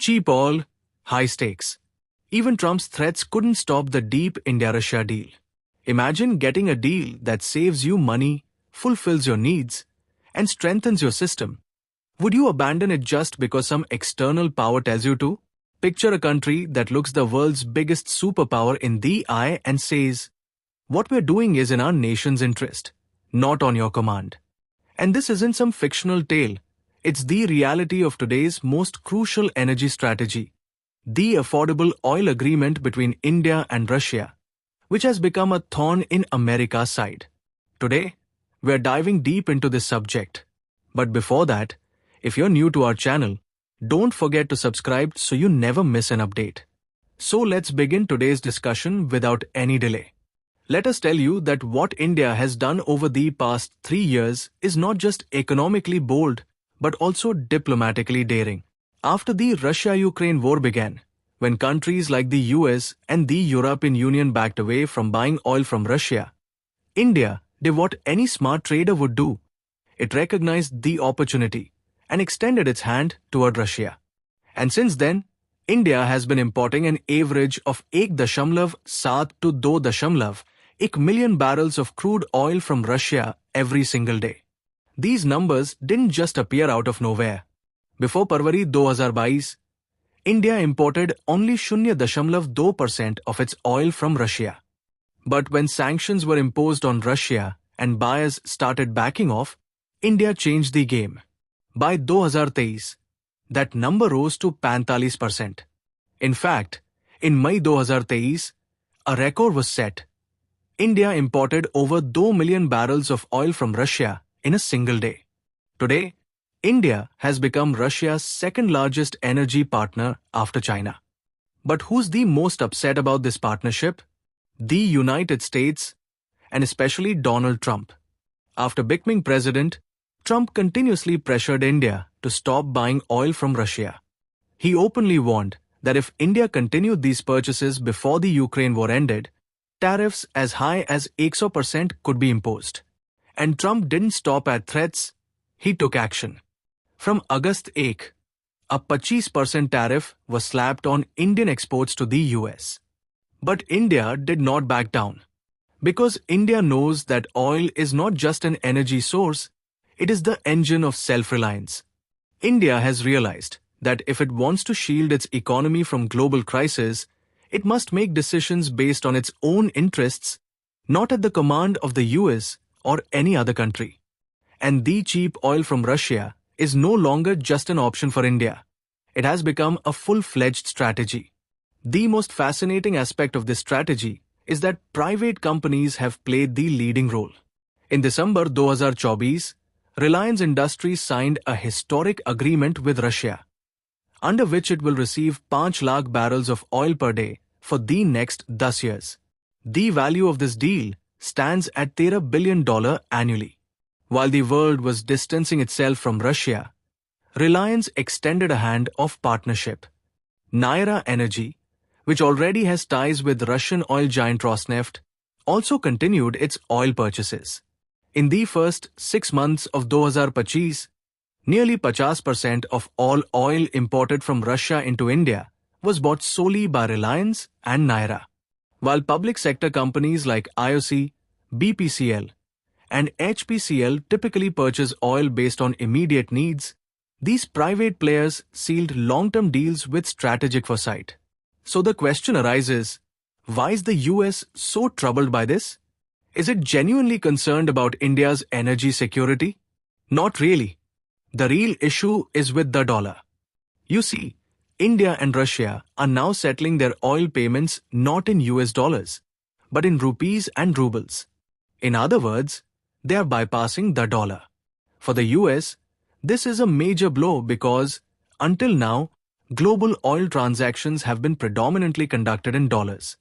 Cheap oil, high stakes. Even Trump's threats couldn't stop the deep India-Russia deal. Imagine getting a deal that saves you money, fulfills your needs, and strengthens your system. Would you abandon it just because some external power tells you to? Picture a country that looks the world's biggest superpower in the eye and says, "What we're doing is in our nation's interest, not on your command." And this isn't some fictional tale. It's the reality of today's most crucial energy strategy, the affordable oil agreement between India and Russia, which has become a thorn in America's side. Today, we're diving deep into this subject. But before that, if you're new to our channel, don't forget to subscribe so you never miss an update. So let's begin today's discussion without any delay. Let us tell you that what India has done over the past 3 years is not just economically bold, but also diplomatically daring. After the Russia-Ukraine war began, when countries like the US and the European Union backed away from buying oil from Russia, India did what any smart trader would do. It recognized the opportunity and extended its hand toward Russia. And since then, India has been importing an average of 1.7 to 2.1 million barrels of crude oil from Russia every single day. These numbers didn't just appear out of nowhere. Before February 2022, India imported only 0.2% of its oil from Russia. But when sanctions were imposed on Russia and buyers started backing off, India changed the game. By 2023, that number rose to 45%. In fact, in May 2023, a record was set. India imported over 2 million barrels of oil from Russia in a single day. Today, India has become Russia's second largest energy partner after China. But who's the most upset about this partnership? The United States, and especially Donald Trump. After becoming president, Trump continuously pressured India to stop buying oil from Russia. He openly warned that if India continued these purchases before the Ukraine war ended, tariffs as high as 100% could be imposed. And Trump didn't stop at threats, he took action. From August 8, a 25% tariff was slapped on Indian exports to the US. But India did not back down. Because India knows that oil is not just an energy source, it is the engine of self-reliance. India has realized that if it wants to shield its economy from global crisis, it must make decisions based on its own interests, not at the command of the US or any other country. And the cheap oil from Russia is no longer just an option for India. It has become a full-fledged strategy. The most fascinating aspect of this strategy is that private companies have played the leading role. In December 2024, Reliance Industries signed a historic agreement with Russia, under which it will receive 5 lakh barrels of oil per day for the next 10 years. The value of this deal stands at $13 billion annually. While the world was distancing itself from Russia, Reliance extended a hand of partnership. Nayara Energy, which already has ties with Russian oil giant Rosneft, also continued its oil purchases. In the first 6 months of 2025, nearly 50% of all oil imported from Russia into India was bought solely by Reliance and Nayara. While public sector companies like IOC, BPCL, and HPCL typically purchase oil based on immediate needs, these private players sealed long-term deals with strategic foresight. So the question arises, why is the US so troubled by this? Is it genuinely concerned about India's energy security? Not really. The real issue is with the dollar. You see, India and Russia are now settling their oil payments not in US dollars, but in rupees and rubles. In other words, they are bypassing the dollar. For the US, this is a major blow because, until now, global oil transactions have been predominantly conducted in dollars.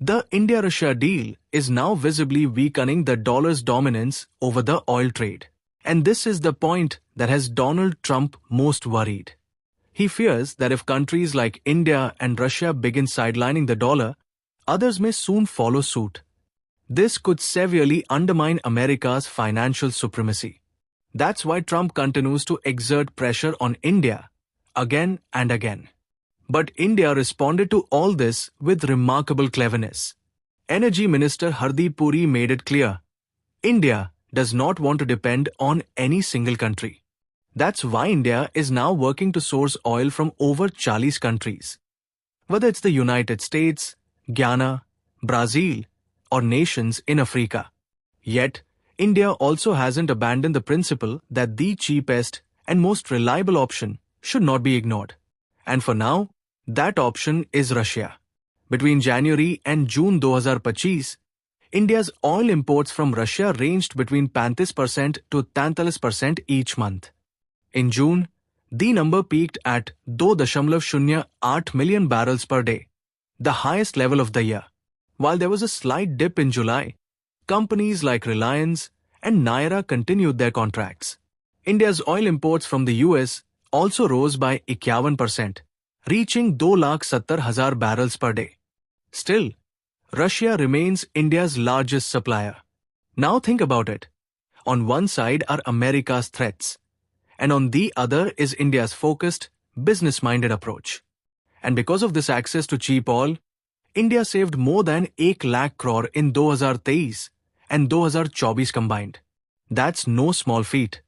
The India-Russia deal is now visibly weakening the dollar's dominance over the oil trade. And this is the point that has Donald Trump most worried. He fears that if countries like India and Russia begin sidelining the dollar, others may soon follow suit. This could severely undermine America's financial supremacy. That's why Trump continues to exert pressure on India again and again. But India responded to all this with remarkable cleverness. Energy Minister Hardeep Puri made it clear, India does not want to depend on any single country. That's why India is now working to source oil from over 40 countries. Whether it's the United States, Guyana, Brazil, or nations in Africa. Yet, India also hasn't abandoned the principle that the cheapest and most reliable option should not be ignored. And for now, that option is Russia. Between January and June 2025, India's oil imports from Russia ranged between 35% to 43% each month. In June, the number peaked at 2.08 million barrels per day, the highest level of the year. While there was a slight dip in July, companies like Reliance and Nayara continued their contracts. India's oil imports from the US also rose by 51%, reaching 2,70,000 barrels per day. Still, Russia remains India's largest supplier. Now think about it. On one side are America's threats, and on the other is India's focused, business-minded approach. And because of this access to cheap oil, India saved more than 1 lakh crore in 2023 and 2024 combined. That's no small feat.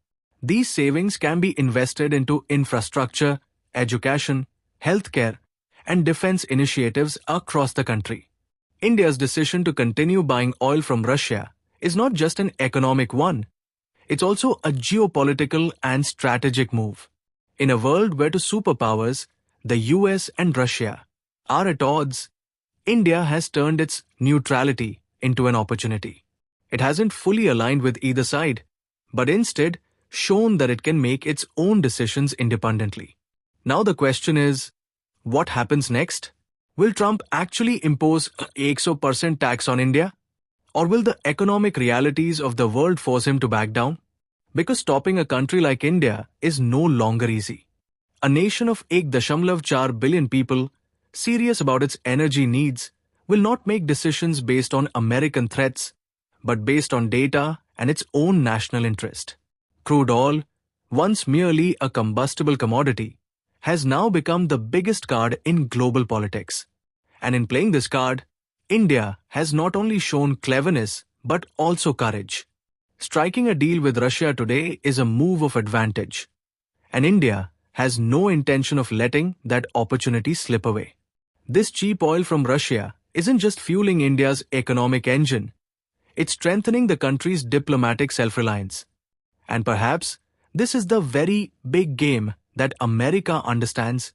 These savings can be invested into infrastructure, education, healthcare, and defense initiatives across the country. India's decision to continue buying oil from Russia is not just an economic one, it's also a geopolitical and strategic move. In a world where two superpowers, the US and Russia, are at odds, India has turned its neutrality into an opportunity. It hasn't fully aligned with either side, but instead shown that it can make its own decisions independently. Now the question is, what happens next? Will Trump actually impose a 100% tax on India? Or will the economic realities of the world force him to back down? Because stopping a country like India is no longer easy. A nation of 1.4 billion people, serious about its energy needs, will not make decisions based on American threats, but based on data and its own national interest. Crude oil, once merely a combustible commodity, has now become the biggest card in global politics. And in playing this card, India has not only shown cleverness but also courage. Striking a deal with Russia today is a move of advantage, and India has no intention of letting that opportunity slip away. This cheap oil from Russia isn't just fueling India's economic engine, it's strengthening the country's diplomatic self-reliance. And perhaps this is the very big game that America understands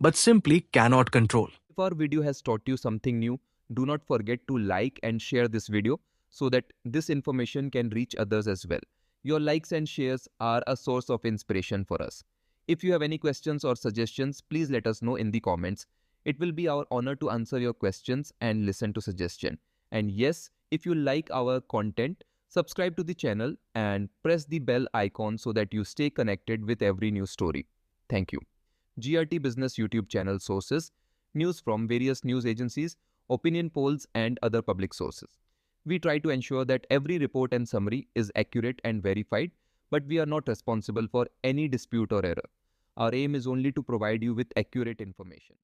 but simply cannot control. If our video has taught you something new, do not forget to like and share this video so that this information can reach others as well. Your likes and shares are a source of inspiration for us. If you have any questions or suggestions, please let us know in the comments. It will be our honor to answer your questions and listen to suggestions. And yes, if you like our content, subscribe to the channel and press the bell icon so that you stay connected with every new story. Thank you. GRT Business YouTube channel sources, news from various news agencies, opinion polls and other public sources. We try to ensure that every report and summary is accurate and verified, but we are not responsible for any dispute or error. Our aim is only to provide you with accurate information.